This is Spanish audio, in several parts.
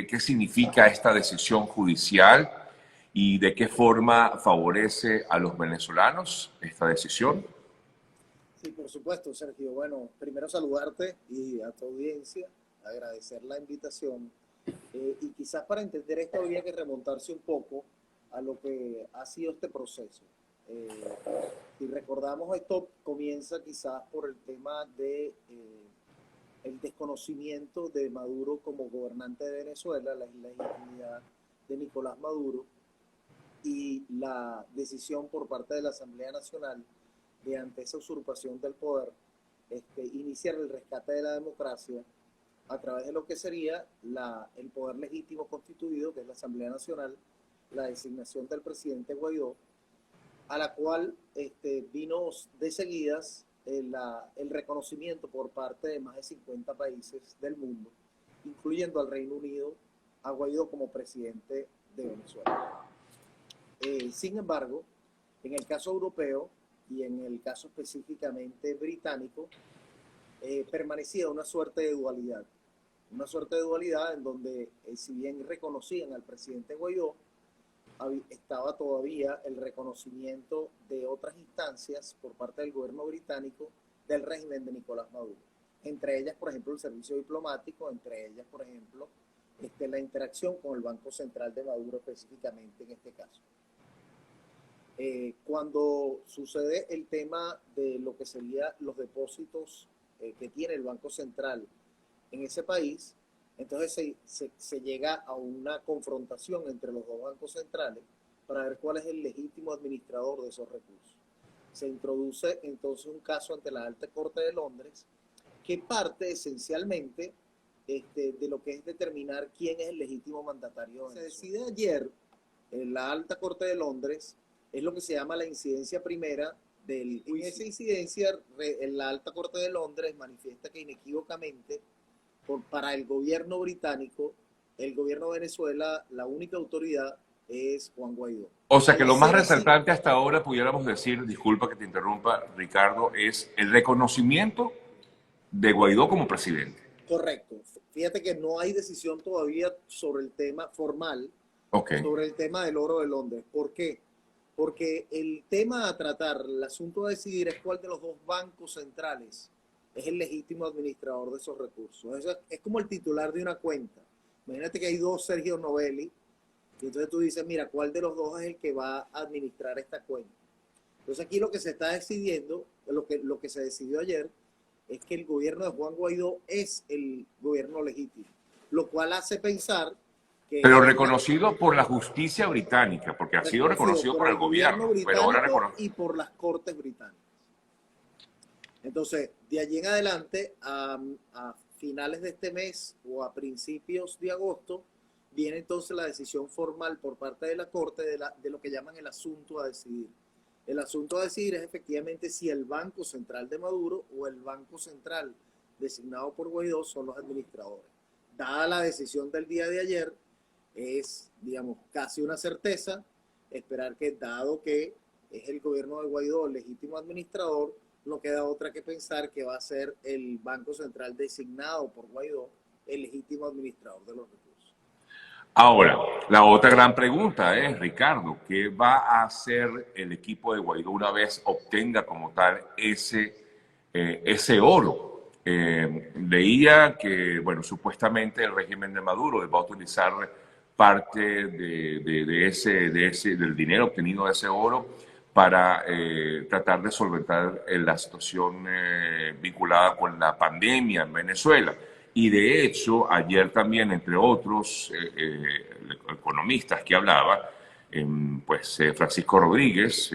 qué significa esta decisión judicial y de qué forma favorece a los venezolanos esta decisión? Sí, por supuesto, Sergio. Bueno, primero saludarte y a tu audiencia, agradecer la invitación. Y quizás para entender esto habría que remontarse un poco a lo que ha sido este proceso. Eh, si recordamos, esto comienza quizás por el tema de el desconocimiento de Maduro como gobernante de Venezuela, la ilegitimidad de Nicolás Maduro y la decisión por parte de la Asamblea Nacional de, ante esa usurpación del poder, iniciar el rescate de la democracia a través de lo que sería el poder legítimo constituido, que es la Asamblea Nacional, la designación del presidente Guaidó, a la cual vino de seguidas el reconocimiento por parte de más de 50 países del mundo, incluyendo al Reino Unido, a Guaidó como presidente de Venezuela. Sin embargo, en el caso europeo y en el caso específicamente británico, permanecía una suerte de dualidad. Una suerte de dualidad en donde, si bien reconocían al presidente Guaidó, estaba todavía el reconocimiento de otras instancias por parte del gobierno británico del régimen de Nicolás Maduro. Entre ellas, por ejemplo, el servicio diplomático, entre ellas, por ejemplo, la interacción con el Banco Central de Maduro específicamente en este caso. Cuando sucede el tema de lo que serían los depósitos que tiene el Banco Central en ese país, entonces se llega a una confrontación entre los dos bancos centrales para ver cuál es el legítimo administrador de esos recursos. Se introduce entonces un caso ante la Alta Corte de Londres que parte esencialmente de lo que es determinar quién es el legítimo mandatario. Se decide ayer en la Alta Corte de Londres, es lo que se llama la incidencia primera del juicio. En esa incidencia, en la Alta Corte de Londres manifiesta que inequívocamente para el gobierno británico, el gobierno de Venezuela, la única autoridad es Juan Guaidó. O sea que lo más resaltante hasta ahora, pudiéramos decir, disculpa que te interrumpa, Ricardo, es el reconocimiento de Guaidó como presidente. Correcto. Fíjate que no hay decisión todavía sobre el tema formal, sobre el tema del oro de Londres. ¿Por qué? Porque el tema a tratar, el asunto a decidir es cuál de los dos bancos centrales es el legítimo administrador de esos recursos. Eso es como el titular de una cuenta. Imagínate que hay dos Sergio Novelli y entonces tú dices, mira, ¿cuál de los dos es el que va a administrar esta cuenta? Entonces aquí lo que se está decidiendo, lo que se decidió ayer, es que el gobierno de Juan Guaidó es el gobierno legítimo, lo cual hace pensar que... Pero reconocido por la justicia británica, porque ha sido reconocido por el gobierno pero ahora y por las cortes británicas. Entonces, de allí en adelante, a finales de este mes o a principios de agosto, viene entonces la decisión formal por parte de la Corte de lo que llaman el asunto a decidir. El asunto a decidir es efectivamente si el Banco Central de Maduro o el Banco Central designado por Guaidó son los administradores. Dada la decisión del día de ayer, es, digamos, casi una certeza esperar que, dado que es el gobierno de Guaidó el legítimo administrador, no queda otra que pensar que va a ser el Banco Central designado por Guaidó el legítimo administrador de los recursos. Ahora, la otra gran pregunta es, Ricardo, ¿qué va a hacer el equipo de Guaidó una vez obtenga como tal ese oro? Leía que, bueno, supuestamente el régimen de Maduro va a utilizar parte del dinero obtenido de ese oro para tratar de solventar la situación vinculada con la pandemia en Venezuela. Y de hecho, ayer también, entre otros economistas que hablaba, Francisco Rodríguez,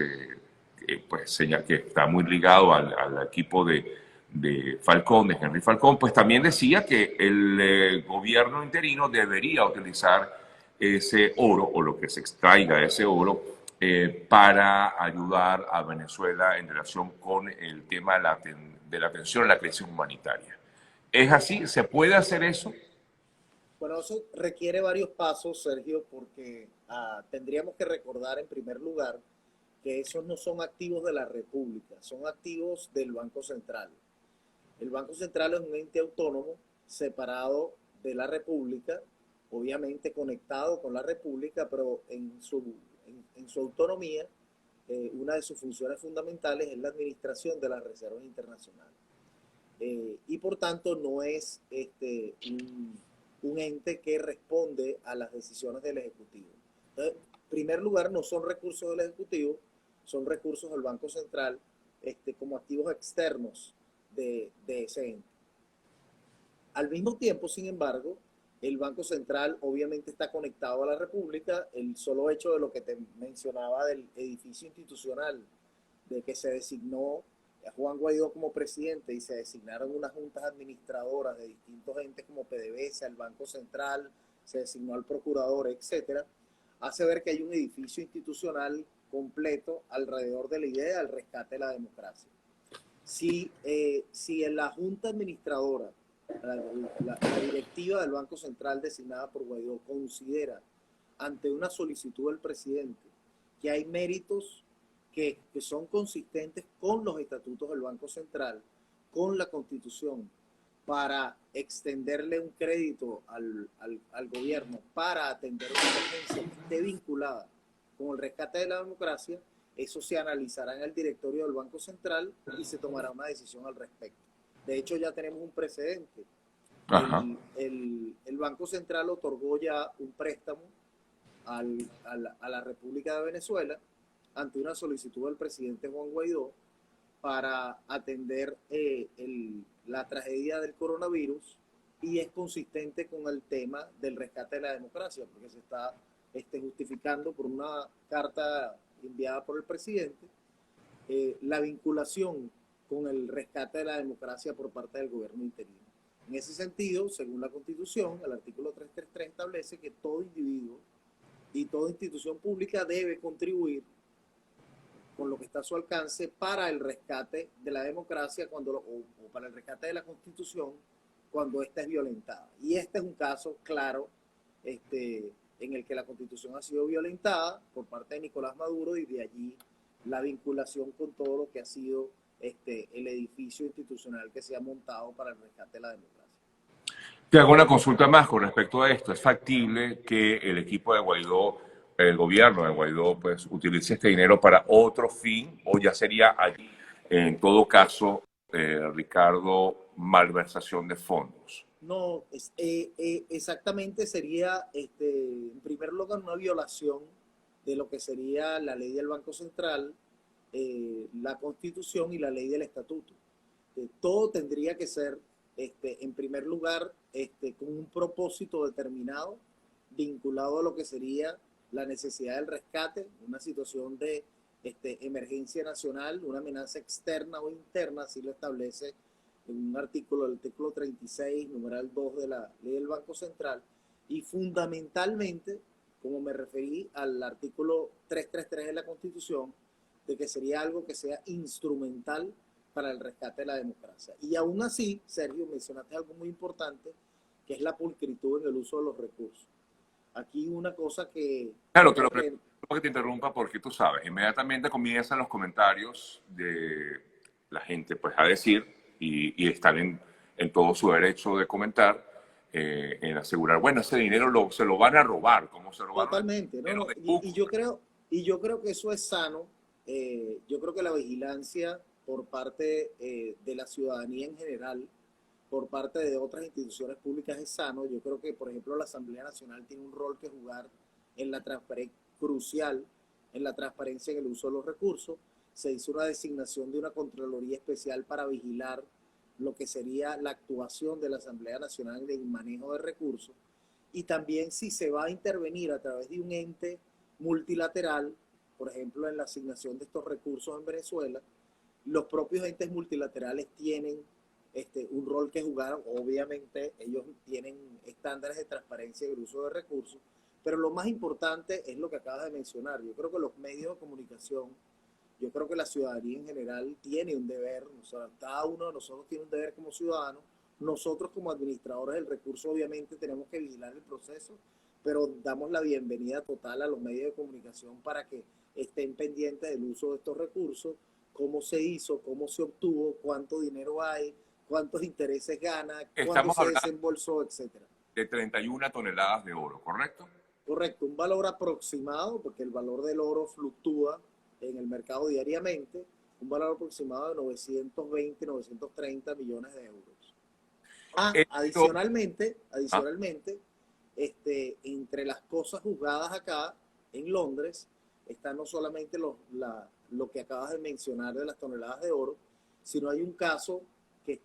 pues que está muy ligado al equipo de Falcón, de Henry Falcón, pues también decía que el gobierno interino debería utilizar ese oro o lo que se extraiga de ese oro para ayudar a Venezuela en relación con el tema de la atención a la crisis humanitaria. ¿Es así? ¿Se puede hacer eso? Bueno, eso requiere varios pasos, Sergio, porque tendríamos que recordar en primer lugar que esos no son activos de la República, son activos del Banco Central. El Banco Central es un ente autónomo separado de la República, obviamente conectado con la República, pero en su autonomía, una de sus funciones fundamentales es la administración de las reservas internacionales. Y por tanto no es un ente que responde a las decisiones del Ejecutivo. Entonces, en primer lugar, no son recursos del Ejecutivo, son recursos del Banco Central como activos externos de ese ente. Al mismo tiempo, sin embargo, el Banco Central obviamente está conectado a la República. El solo hecho de lo que te mencionaba del edificio institucional, de que se designó a Juan Guaidó como presidente y se designaron unas juntas administradoras de distintos entes como PDVSA, el Banco Central, se designó al procurador, etcétera, hace ver que hay un edificio institucional completo alrededor de la idea del rescate de la democracia. Si en la junta administradora, la directiva del Banco Central designada por Guaidó considera ante una solicitud del presidente que hay méritos que son consistentes con los estatutos del Banco Central, con la Constitución, para extenderle un crédito al gobierno para atender una emergencia que esté vinculada con el rescate de la democracia, eso se analizará en el directorio del Banco Central y se tomará una decisión al respecto. De hecho, ya tenemos un precedente. El Banco Central otorgó ya un préstamo a la República de Venezuela ante una solicitud del presidente Juan Guaidó para atender la tragedia del coronavirus, y es consistente con el tema del rescate de la democracia, porque se está justificando por una carta enviada por el presidente la vinculación con el rescate de la democracia por parte del gobierno interino. En ese sentido, según la Constitución, el artículo 333 establece que todo individuo y toda institución pública debe contribuir con lo que está a su alcance para el rescate de la democracia o para el rescate de la Constitución cuando ésta es violentada. Y este es un caso claro en el que la Constitución ha sido violentada por parte de Nicolás Maduro, y de allí la vinculación con todo lo que ha sido el edificio institucional que se ha montado para el rescate de la democracia. Te hago una consulta más con respecto a esto. ¿Es factible que el equipo de Guaidó, el gobierno de Guaidó, pues utilice este dinero para otro fin, o ya sería allí, en todo caso, Ricardo, malversación de fondos? No, exactamente sería, en primer lugar, una violación de lo que sería la ley del Banco Central, la Constitución y la ley del Estatuto. Todo tendría que ser, en primer lugar, con un propósito determinado, vinculado a lo que sería la necesidad del rescate, una situación de emergencia nacional, una amenaza externa o interna, así lo establece en un artículo, el artículo 36, numeral 2 de la ley del Banco Central, y fundamentalmente, como me referí al artículo 333 de la Constitución, de que sería algo que sea instrumental para el rescate de la democracia. Y aún así, Sergio, mencionaste algo muy importante, que es la pulcritud en el uso de los recursos. Aquí una cosa que... Claro, te lo pregunto que te interrumpa, porque tú sabes, inmediatamente comienzan los comentarios de la gente pues a decir, y están en todo su derecho de comentar, en asegurar, bueno, ese dinero se lo van a robar, ¿cómo se lo van a robar? Totalmente, ¿no? Y yo creo que eso es sano. Yo creo que la vigilancia por parte de la ciudadanía en general, por parte de otras instituciones públicas, es sano. Yo creo que, por ejemplo, la Asamblea Nacional tiene un rol que jugar en la crucial en la transparencia en el uso de los recursos. Se hizo una designación de una Contraloría Especial para vigilar lo que sería la actuación de la Asamblea Nacional en el manejo de recursos, y también si se va a intervenir a través de un ente multilateral, por ejemplo, en la asignación de estos recursos en Venezuela, los propios entes multilaterales tienen un rol que jugar. Obviamente ellos tienen estándares de transparencia en el uso de recursos, pero lo más importante es lo que acabas de mencionar. Yo creo que los medios de comunicación, yo creo que la ciudadanía en general tiene un deber, o sea, cada uno de nosotros tiene un deber como ciudadano. Nosotros como administradores del recurso obviamente tenemos que vigilar el proceso, pero damos la bienvenida total a los medios de comunicación para que estén pendientes del uso de estos recursos, cómo se hizo, cómo se obtuvo, cuánto dinero hay, cuántos intereses gana, cuánto se desembolsó, etcétera. de 31 toneladas de oro, ¿correcto? Correcto, un valor aproximado, porque el valor del oro fluctúa en el mercado diariamente, un valor aproximado de 920, 930 millones de euros. Esto, ah, Adicionalmente, entre las cosas juzgadas acá en Londres, está no solamente lo que acabas de mencionar de las toneladas de oro, sino hay un caso que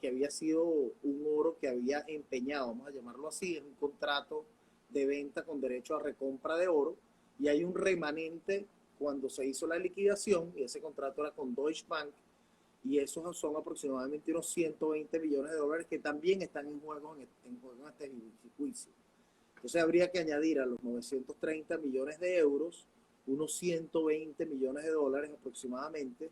había sido un oro que había empeñado, vamos a llamarlo así, es un contrato de venta con derecho a recompra de oro, y hay un remanente cuando se hizo la liquidación, y ese contrato era con Deutsche Bank, y esos son aproximadamente unos 120 millones de dólares que también están en juego en este juicio. Entonces habría que añadir a los 930 millones de euros unos 120 millones de dólares aproximadamente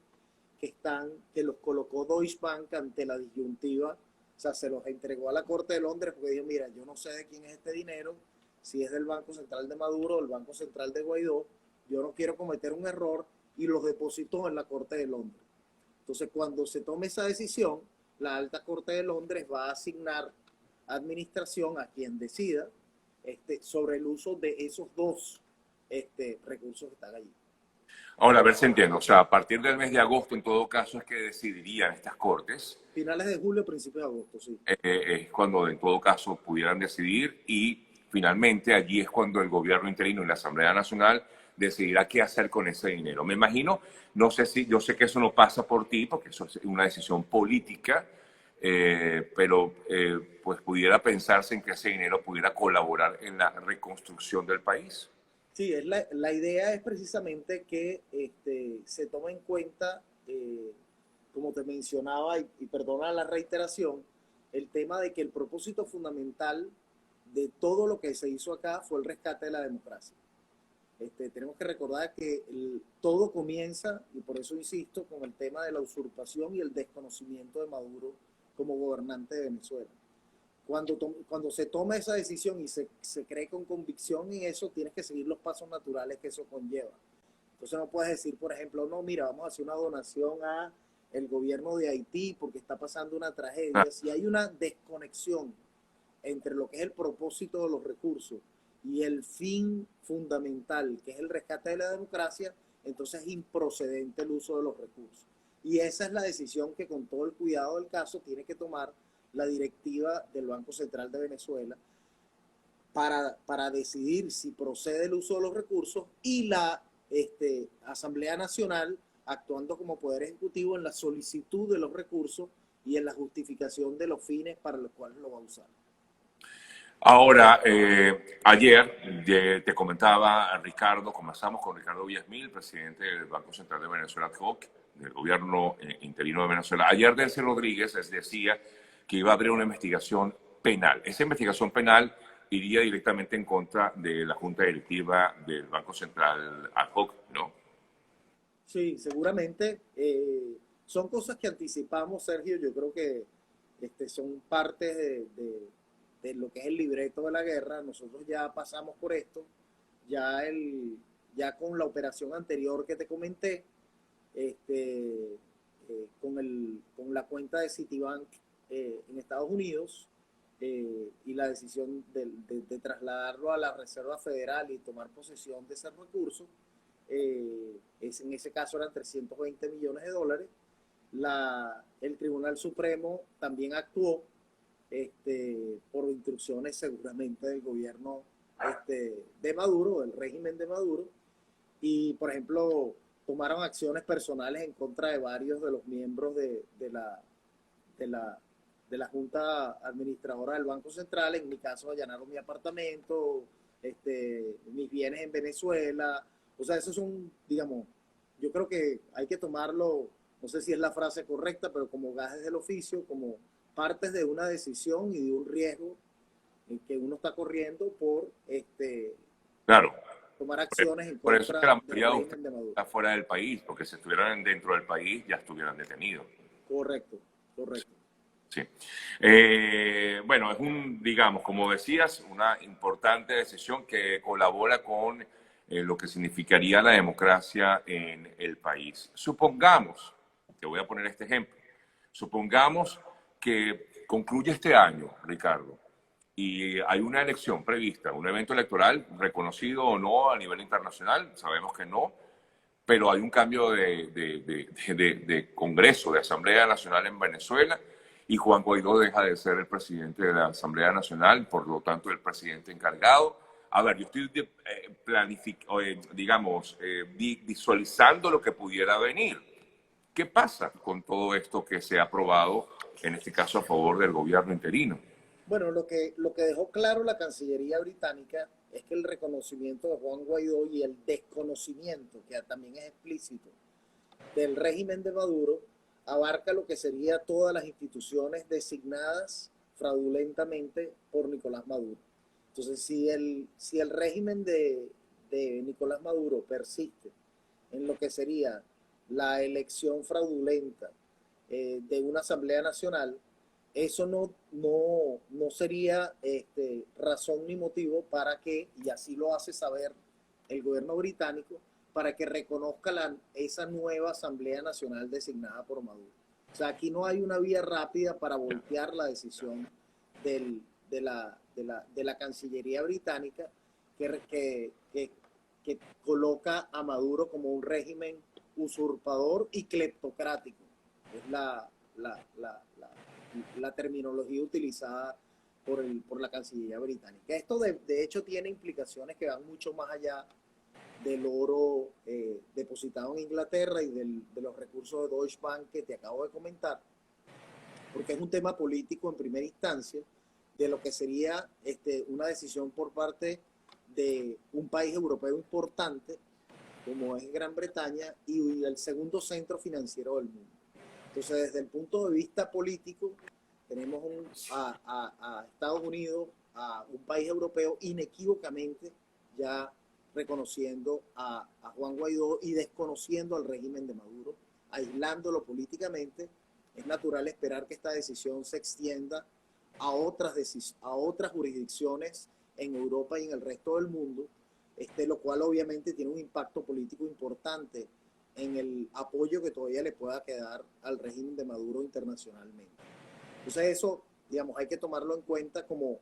que los colocó Deutsche Bank ante la disyuntiva, o sea, se los entregó a la Corte de Londres porque dijo, mira, yo no sé de quién es este dinero, si es del Banco Central de Maduro o del Banco Central de Guaidó, yo no quiero cometer un error, y los depositó en la Corte de Londres. Entonces, cuando se tome esa decisión, la Alta Corte de Londres va a asignar administración a quien decida sobre el uso de esos dos recursos que están allí. ahora, a ver si entiendo. O sea, a partir del mes de agosto, en todo caso, es que decidirían estas cortes. Finales de julio, principios de agosto, sí. Es cuando, en todo caso, pudieran decidir y finalmente allí es cuando el gobierno interino y la Asamblea Nacional decidirá qué hacer con ese dinero. Me imagino, no sé si, yo sé que eso no pasa por ti, porque eso es una decisión política, pero pues pudiera pensarse en que ese dinero pudiera colaborar en la reconstrucción del país. Sí, la idea es precisamente que se tome en cuenta, como te mencionaba, y perdona la reiteración, el tema de que el propósito fundamental de todo lo que se hizo acá fue el rescate de la democracia. Tenemos que recordar que todo comienza, y por eso insisto, con el tema de la usurpación y el desconocimiento de Maduro como gobernante de Venezuela. Cuando se toma esa decisión y se cree con convicción en eso, tienes que seguir los pasos naturales que eso conlleva. Entonces no puedes decir, por ejemplo, no, mira, vamos a hacer una donación a el gobierno de Haití porque está pasando una tragedia. Si hay una desconexión entre lo que es el propósito de los recursos y el fin fundamental, que es el rescate de la democracia, entonces es improcedente el uso de los recursos. Y esa es la decisión que, con todo el cuidado del caso, tiene que tomar la directiva del Banco Central de Venezuela para decidir si procede el uso de los recursos, y la Asamblea Nacional actuando como poder ejecutivo en la solicitud de los recursos y en la justificación de los fines para los cuales lo va a usar. Ahora, ayer te comentaba Ricardo, conversamos con Ricardo Villasmil, presidente del Banco Central de Venezuela, COC, del gobierno interino de Venezuela. Ayer Delcy Rodríguez les decía que iba a haber una investigación penal. Esa investigación penal iría directamente en contra de la Junta Directiva del Banco Central ad hoc, ¿no? Sí, seguramente. Son cosas que anticipamos, Sergio. Yo creo que son partes de lo que es el libreto de la guerra. Nosotros ya pasamos por esto, ya con la operación anterior que te comenté, con la cuenta de Citibank en Estados Unidos, y la decisión de trasladarlo a la Reserva Federal y tomar posesión de esos recursos. En ese caso eran 320 millones de dólares. El Tribunal Supremo también actuó por instrucciones seguramente del gobierno de Maduro, del régimen de Maduro, y por ejemplo tomaron acciones personales en contra de varios de los miembros de la Junta Administradora del Banco Central. En mi caso allanaron mi apartamento, mis bienes en Venezuela. O sea, esos son, digamos, yo creo que hay que tomarlo, no sé si es la frase correcta, pero como gajes del oficio, como partes de una decisión y de un riesgo que uno está corriendo por Claro. tomar acciones en Por eso es que la contra del mayoría de ustedes régimen de Maduro. está fuera del país, porque si estuvieran dentro del país ya estuvieran detenidos. Correcto, correcto. Sí. Bueno, es digamos, como decías, una importante decisión que colabora con lo que significaría la democracia en el país. Supongamos, te voy a poner este ejemplo, supongamos que concluye este año, Ricardo, y hay una elección prevista, un evento electoral reconocido o no a nivel internacional, sabemos que no, pero hay un cambio de Congreso, de Asamblea Nacional en Venezuela, y Juan Guaidó deja de ser el presidente de la Asamblea Nacional, por lo tanto el presidente encargado. A ver, yo estoy visualizando lo que pudiera venir. ¿Qué pasa con todo esto que se ha aprobado, en este caso a favor del gobierno interino? Bueno, lo que dejó claro la Cancillería británica es que el reconocimiento de Juan Guaidó y el desconocimiento, que también es explícito, del régimen de Maduro, abarca lo que sería todas las instituciones designadas fraudulentamente por Nicolás Maduro. Entonces, si el régimen de Nicolás Maduro persiste en lo que sería la elección fraudulenta de una Asamblea Nacional, eso no sería razón ni motivo para que, y así lo hace saber el gobierno británico, para que reconozca esa nueva Asamblea Nacional designada por Maduro. O sea, aquí no hay una vía rápida para voltear la decisión de la Cancillería británica que coloca a Maduro como un régimen usurpador y cleptocrático. Es la terminología utilizada por la Cancillería británica. Esto de hecho tiene implicaciones que van mucho más allá del oro depositado en Inglaterra y de los recursos de Deutsche Bank que te acabo de comentar, porque es un tema político en primera instancia de lo que sería una decisión por parte de un país europeo importante como es Gran Bretaña y el segundo centro financiero del mundo. Entonces, desde el punto de vista político, tenemos a Estados Unidos, a un país europeo inequívocamente ya reconociendo a Juan Guaidó y desconociendo al régimen de Maduro, aislándolo políticamente. Es natural esperar que esta decisión se extienda a otras jurisdicciones en Europa y en el resto del mundo, lo cual obviamente tiene un impacto político importante en el apoyo que todavía le pueda quedar al régimen de Maduro internacionalmente. Entonces eso, digamos, hay que tomarlo en cuenta como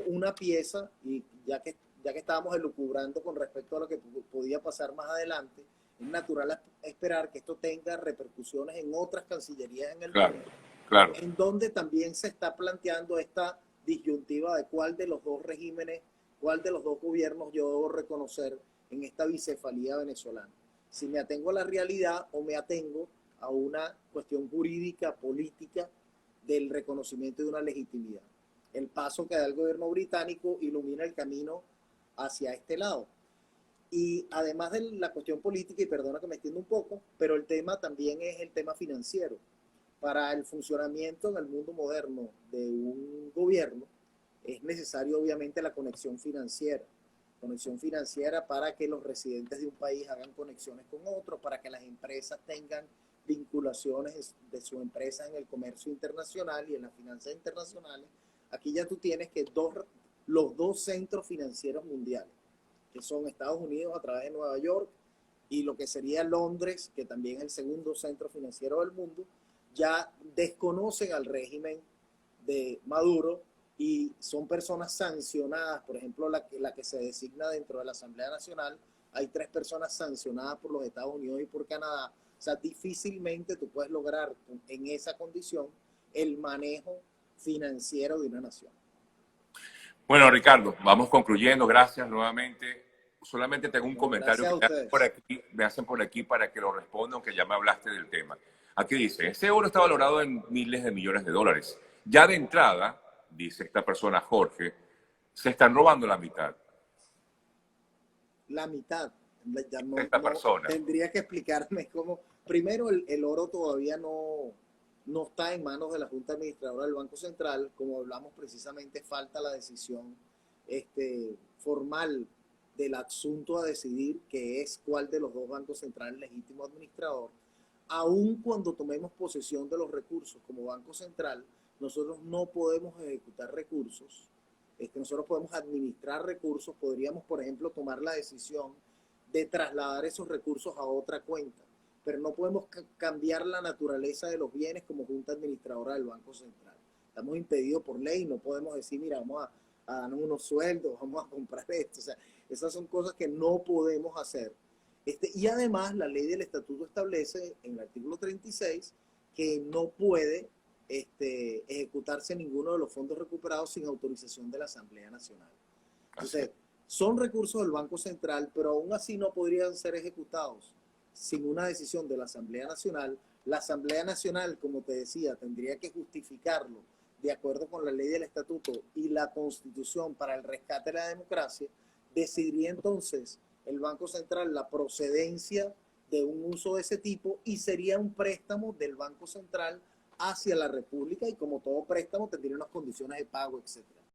una pieza, y ya que estábamos elucubrando con respecto a lo que podía pasar más adelante, es natural esperar que esto tenga repercusiones en otras cancillerías en el mundo, Claro. en donde también se está planteando esta disyuntiva de cuál de los dos regímenes, cuál de los dos gobiernos yo debo reconocer en esta bicefalía venezolana. Si me atengo a la realidad o me atengo a una cuestión jurídica, política, del reconocimiento de una legitimidad. El paso que da el gobierno británico ilumina el camino hacia este lado. Y además de la cuestión política, y perdona que me extienda un poco, pero el tema también es el tema financiero. Para el funcionamiento en el mundo moderno de un gobierno es necesario obviamente la conexión financiera para que los residentes de un país hagan conexiones con otros, para que las empresas tengan vinculaciones de sus empresas en el comercio internacional y en las finanzas internacionales. Aquí ya tú tienes que los dos centros financieros mundiales, que son Estados Unidos a través de Nueva York y lo que sería Londres, que también es el segundo centro financiero del mundo, ya desconocen al régimen de Maduro y son personas sancionadas. Por ejemplo, la que se designa dentro de la Asamblea Nacional, hay 3 personas sancionadas por los Estados Unidos y por Canadá. O sea, difícilmente tú puedes lograr en esa condición el manejo financiero de una nación. Bueno, Ricardo, vamos concluyendo. Gracias nuevamente. Solamente tengo un comentario que me hacen por aquí para que lo responda, aunque ya me hablaste del tema. Aquí dice, ese oro está valorado en miles de millones de dólares. Ya de entrada, dice esta persona, Jorge, se están robando la mitad. La mitad. Ya esta persona. Tendría que explicarme cómo. Primero, el oro todavía no está en manos de la Junta Administradora del Banco Central. Como hablamos precisamente, falta la decisión formal del asunto a decidir, que es cuál de los dos bancos centrales legítimo administrador. Aun cuando tomemos posesión de los recursos como Banco Central, nosotros no podemos ejecutar recursos. Nosotros podemos administrar recursos. Podríamos, por ejemplo, tomar la decisión de trasladar esos recursos a otra cuenta, pero no podemos cambiar la naturaleza de los bienes como Junta Administradora del Banco Central. Estamos impedidos por ley. No podemos decir, mira, a darnos unos sueldos, vamos a comprar esto. O sea, esas son cosas que no podemos hacer. Y además la ley del estatuto establece en el artículo 36 que no puede ejecutarse ninguno de los fondos recuperados sin autorización de la Asamblea Nacional. Entonces, son recursos del Banco Central, pero aún así no podrían ser ejecutados sin una decisión de la Asamblea Nacional. La Asamblea Nacional, como te decía, tendría que justificarlo de acuerdo con la ley del estatuto y la Constitución para el rescate de la democracia. Decidiría entonces el Banco Central la procedencia de un uso de ese tipo y sería un préstamo del Banco Central hacia la República, y como todo préstamo tendría unas condiciones de pago, etc.